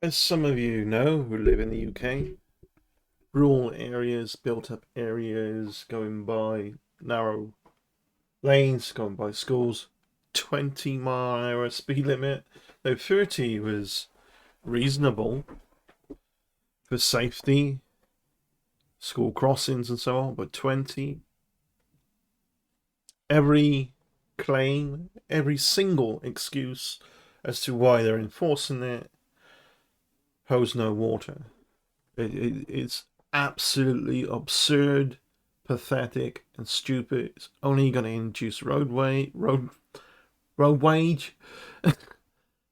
As some of you know who live in the UK, rural areas, built up areas, going by narrow lanes, going by schools, 20-mile-an-hour speed limit. Though 30 was reasonable for safety, school crossings and so on, but 20, every claim, every single excuse as to why they're enforcing it holds no water. It's absolutely absurd, pathetic, and stupid. It's only going to induce road wage,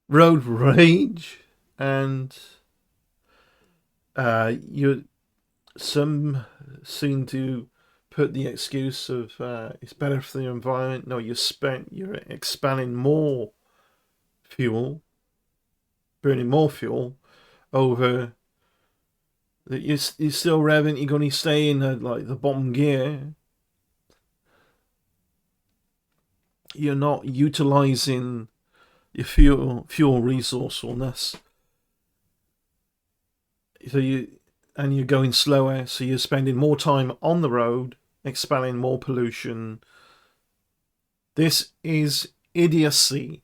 road rage, and you some seem to put the excuse of it's better for the environment. No, you're expelling more fuel, burning more fuel over that you're still revving. You're going to stay in the bottom gear. You're not utilizing your fuel resourcefulness. You're going slower, so you're spending more time on the road, expelling more pollution. This is idiocy.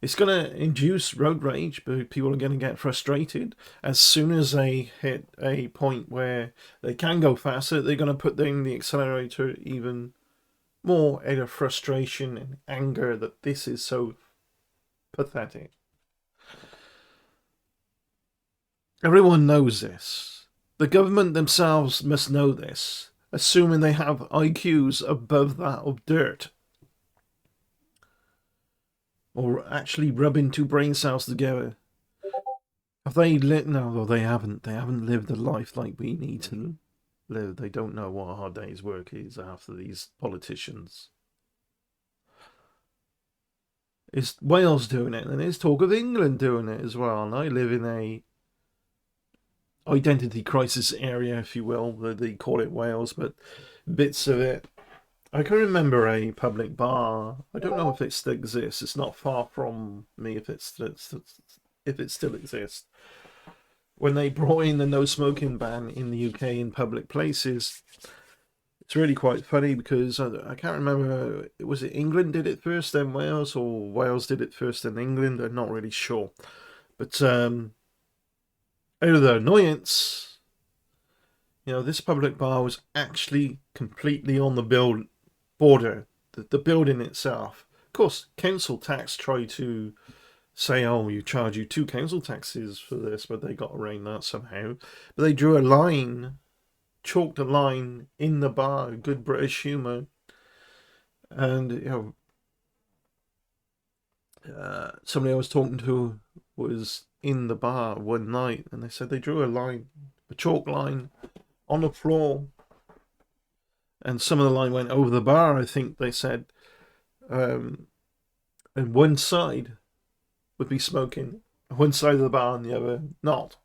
It's going to induce road rage, but people are going to get frustrated. As soon as they hit a point where they can go faster, they're going to put down the accelerator even more out of frustration and anger that this is so pathetic. Everyone knows this. The government themselves must know this, assuming they have IQs above that of dirt. Or actually rubbing two brain cells together. Have they lived? No, they haven't. They haven't lived a life like we need to live. They don't know what a hard day's work is after these politicians. Is Wales doing it, and there's talk of England doing it as well. And I live in a identity crisis area, if you will. They call it Wales, but bits of it. I can remember a public bar. I don't know if it still exists. It's not far from me if it still exists. When they brought in the no smoking ban in the UK in public places, it's really quite funny because I can't remember. Was it England did it first, then Wales, or Wales did it first, then England? I'm not really sure. But out of the annoyance, this public bar was actually completely on the border, the building itself. Of course, council tax tried to say, oh, you charge you two council taxes for this, but they got around that somehow. But they drew a line, chalked a line in the bar, good British humour. And, somebody I was talking to was in the bar one night, and they said they drew a chalk line on the floor. And some of the line went over the bar, I think they said. And one side would be smoking, one side of the bar and the other not.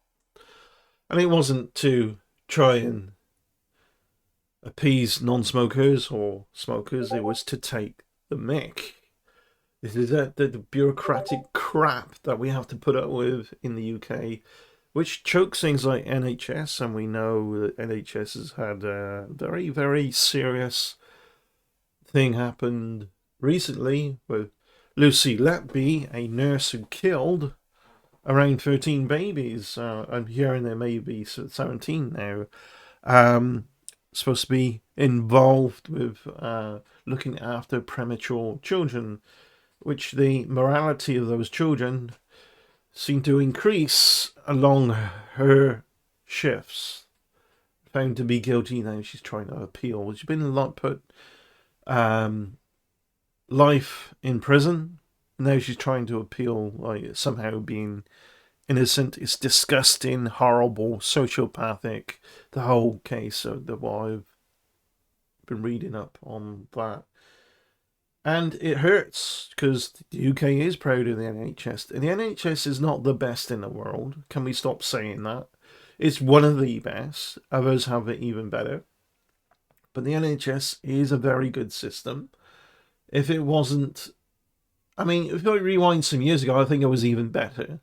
And it wasn't to try and appease non-smokers or smokers, it was to take the mick. This is the bureaucratic crap that we have to put up with in the UK, which chokes things like NHS, and we know that NHS has had a very, very serious thing happened recently with Lucy Letby, a nurse who killed around 13 babies. I'm hearing there may be 17 now. Supposed to be involved with looking after premature children, which the morality of those children seemed to increase along her shifts. Found to be guilty now. She's trying to appeal. She's been put life in prison. Now she's trying to appeal, like somehow being innocent. It's disgusting, horrible, sociopathic. The whole case of what I've been reading up on that. And it hurts because the UK is proud of the NHS. And the NHS is not the best in the world. Can we stop saying that? It's one of the best. Others have it even better. But the NHS is a very good system. If it wasn't, I mean, if I rewind some years ago, I think it was even better.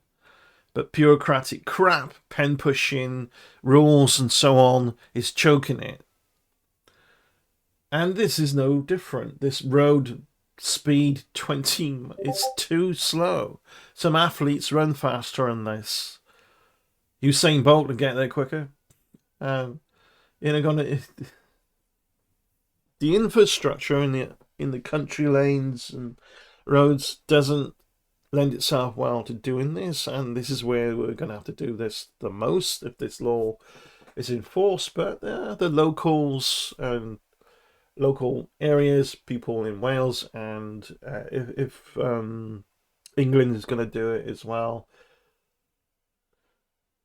But bureaucratic crap, pen pushing, rules and so on is choking it. And this is no different. This road speed 20, it's too slow. Some athletes run faster than this. Usain Bolt to get there quicker. Gonna the infrastructure in the country lanes and roads doesn't lend itself well to doing this, and this is where we're going to have to do this the most if this law is enforced. But the locals and local areas, people in Wales, and if England is going to do it as well,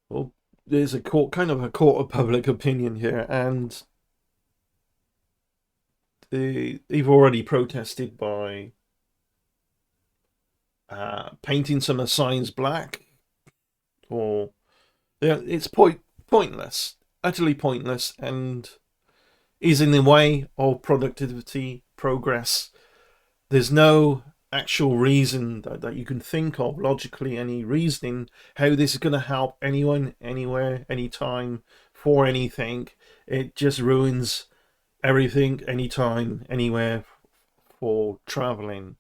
well, there's a court of public opinion here, and they've already protested by painting some of the signs black, or it's pointless, utterly pointless, and is in the way of productivity, progress. There's no actual reason that you can think of logically, any reasoning how this is going to help anyone, anywhere, anytime, for anything. It just ruins everything, anytime, anywhere for traveling.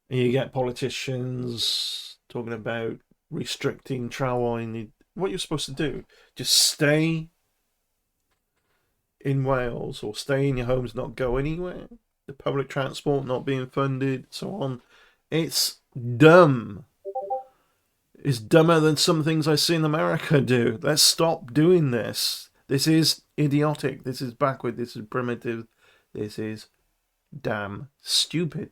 And you get politicians talking about restricting travel, and what you're supposed to do, just stay in Wales or stay in your homes, not go anywhere. The public transport not being funded, so on. It's dumb. It's dumber than some things I see in America do. Let's stop doing this. This is idiotic. This is backward. This is primitive. This is damn stupid.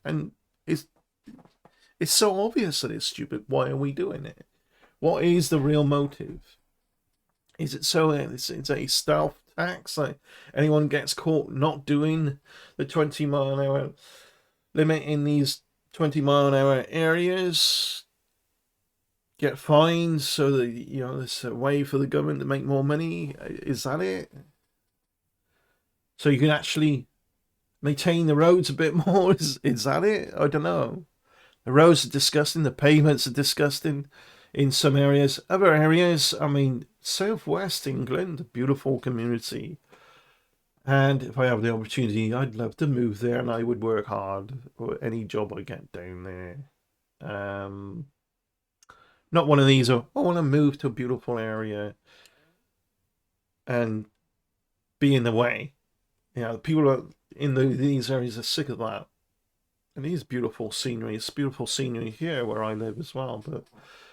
And it's so obvious that it's stupid. Why are we doing it? What is the real motive? Is it so it's a stealth tax? Like anyone gets caught not doing the 20-mile-an-hour limit in these 20-mile-an-hour areas get fined, so that there's a way for the government to make more money. Is that it? So you can actually maintain the roads a bit more. Is that it? I don't know. The roads are disgusting. The pavements are disgusting in some areas. Other areas, I mean, Southwest England, a beautiful community. And if I have the opportunity, I'd love to move there, and I would work hard for any job I get down there. Not one of these, I want to move to a beautiful area and be in the way. People in these areas are sick of that. And it is beautiful scenery. It's beautiful scenery here where I live as well. But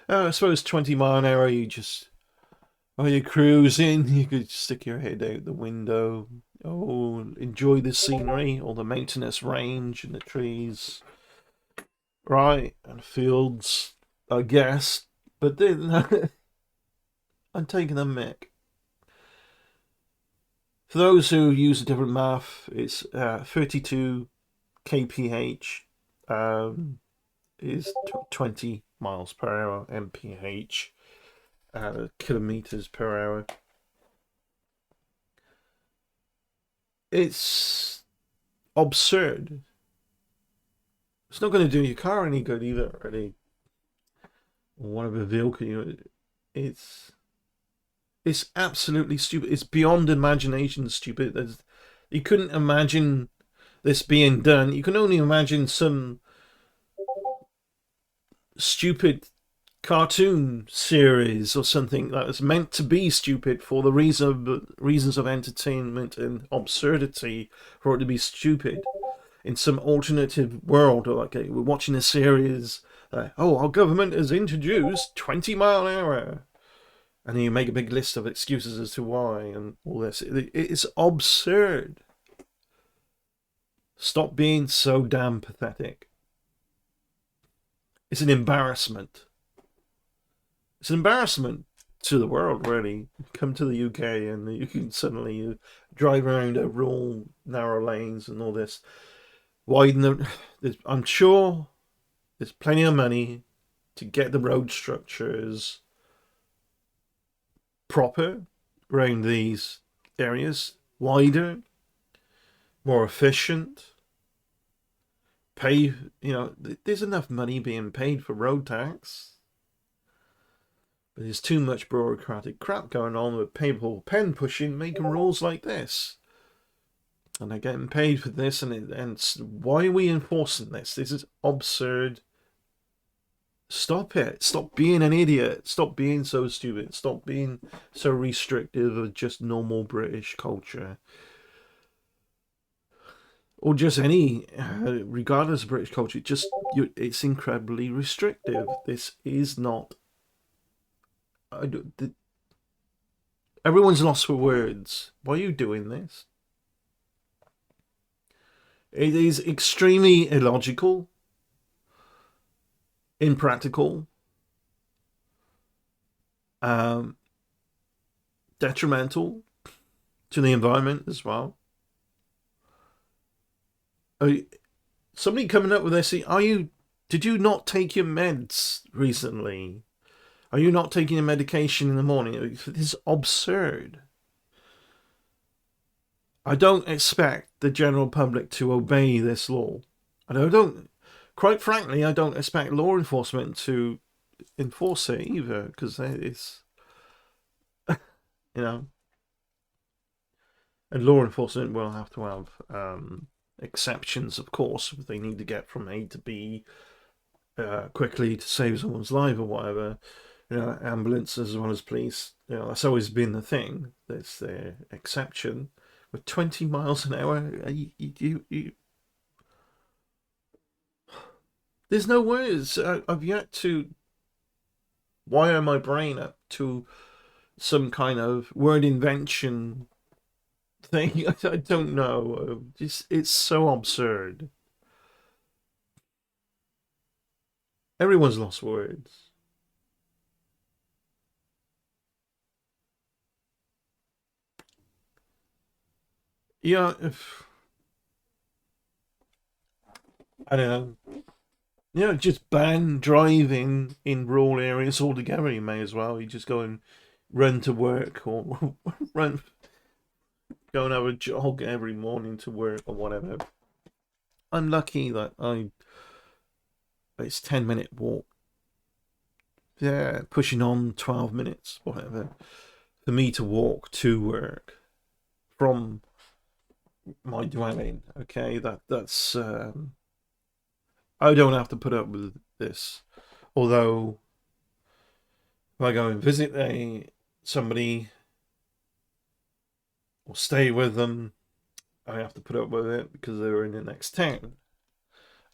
I suppose 20-mile-an-hour, while you're cruising, you could stick your head out the window. Oh, enjoy the scenery, or the mountainous range and the trees. Right, and fields, I guess. But then, I'm taking a mick. For those who use a different math, it's 32 kph is 20 miles per hour, mph, kilometers per hour. It's absurd. It's not going to do your car any good either, really. Or whatever vehicle it's absolutely stupid. It's beyond imagination stupid. You couldn't imagine this being done. You can only imagine some stupid cartoon series or something that was meant to be stupid for the reasons of entertainment and absurdity, for it to be stupid in some alternative world. Or like we're watching a series, our government has introduced 20-mile-an-hour, and then you make a big list of excuses as to why and all this. It's absurd. Stop being so damn pathetic. It's an embarrassment. It's an embarrassment to the world, really. Come to the UK and you can suddenly drive around a rural, narrow lanes and all this. I'm sure there's plenty of money to get the road structures proper around these areas, wider, more efficient, pay, there's enough money being paid for road tax. But there's too much bureaucratic crap going on with people pen pushing, making rules like this. And they're getting paid for this, and why are we enforcing this? This is absurd. Stop it. Stop being an idiot. Stop being so stupid. Stop being so restrictive of just normal British culture. Or just any, regardless of British culture, it's incredibly restrictive. This is not... everyone's lost for words. Why are you doing this? It is extremely illogical, impractical, detrimental to the environment as well. Somebody coming up with this, did you not take your meds recently? Are you not taking your medication in the morning? This is absurd. I don't expect the general public to obey this law. And quite frankly, I don't expect law enforcement to enforce it either, because it's, and law enforcement will have to have exceptions, of course, if they need to get from A to B quickly to save someone's life or whatever. Ambulance as well as police. That's always been the thing. That's the exception. With 20 miles an hour, there's no words. I've yet to wire my brain up to some kind of word invention thing. I don't know. It's so absurd. Everyone's lost words. Yeah, I don't know. Just ban driving in rural areas altogether. You may as well. You just go and run to work or go and have a jog every morning to work or whatever. I'm lucky that it's 10-minute walk. Yeah, pushing on 12 minutes, whatever, for me to walk to work from my dwelling. Okay, that's I don't have to put up with this. Although if I go and visit somebody or stay with them, I have to put up with it because they're in the next town.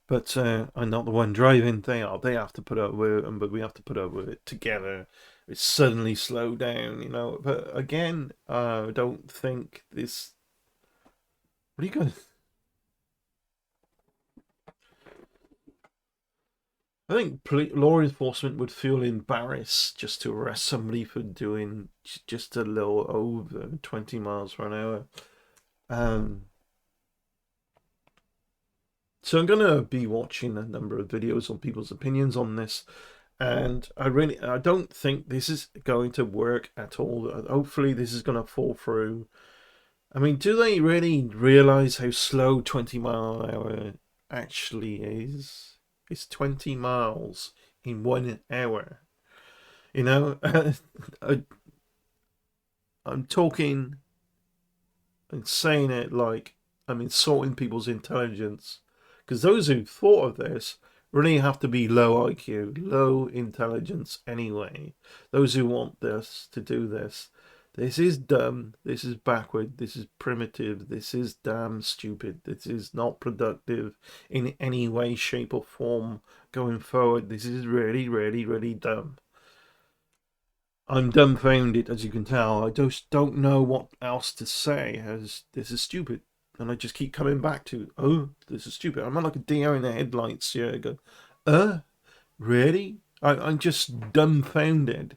But I'm not the one driving. They have to put up with it, but we have to put up with it together. It's suddenly slowed down, But again, I don't think this... What are you going to... I think law enforcement would feel embarrassed just to arrest somebody for doing just a little over 20 miles per hour. So I'm going to be watching a number of videos on people's opinions on this. And I don't think this is going to work at all. Hopefully this is going to fall through. I mean, do they really realize how slow 20 mile an hour actually is? It's 20 miles in 1 hour. I'm talking and saying it like I'm insulting people's intelligence. Because those who thought of this really have to be low IQ, low intelligence anyway. Those who want this to do this. This is dumb, this is backward, this is primitive, this is damn stupid, this is not productive in any way, shape or form going forward. This is really, really, really dumb. I'm dumbfounded, as you can tell. I just don't know what else to say, as this is stupid. And I just keep coming back to, this is stupid. I'm not like a deer in the headlights here. I go, really? I'm just dumbfounded.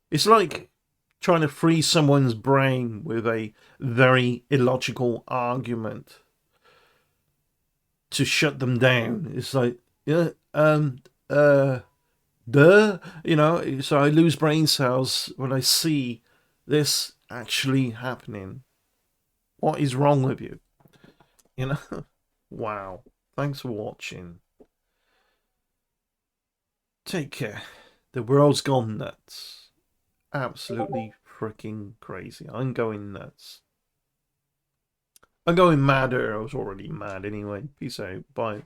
It's like trying to free someone's brain with a very illogical argument to shut them down. It's like, duh. So I lose brain cells when I see this actually happening. What is wrong with you? You know? Wow. Thanks for watching. Take care. The world's gone nuts. Absolutely freaking crazy. I'm going nuts. I'm going madder. I was already mad anyway. Peace out. Bye.